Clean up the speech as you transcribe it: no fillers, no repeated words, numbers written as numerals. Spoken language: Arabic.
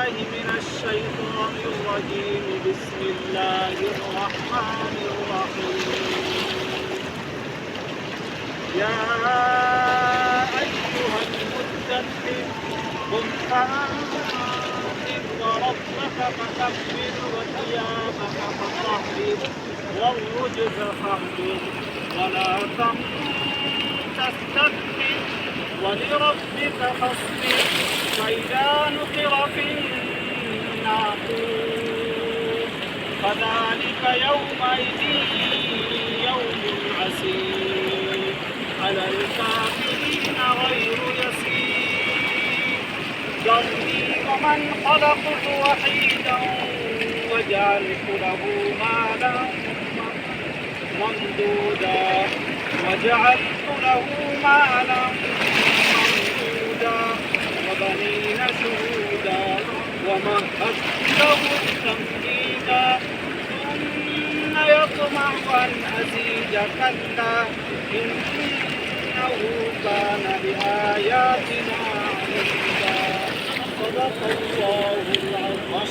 بالله من الشيطان الرجيم. بسم الله الرحمن الرحيم. يا أيها المدثر قم فأنذر وربك فكبر وثيابك فطهر والرجز فاهجر ولا تمنن تستكبر ولربك فاصبر. فإذا نقر في الناقور فذلك يومئذ يوم عسير على الكافرين غير يسير. ذرني ومن خلقت وحيدا وجعلت له مالا ممدودا وبنين شهودا ومهدت له تمهيدا. ثم يطمع أن أزيد كلا إنه كان بآياتنا عنيدا. صدق الله العظيم.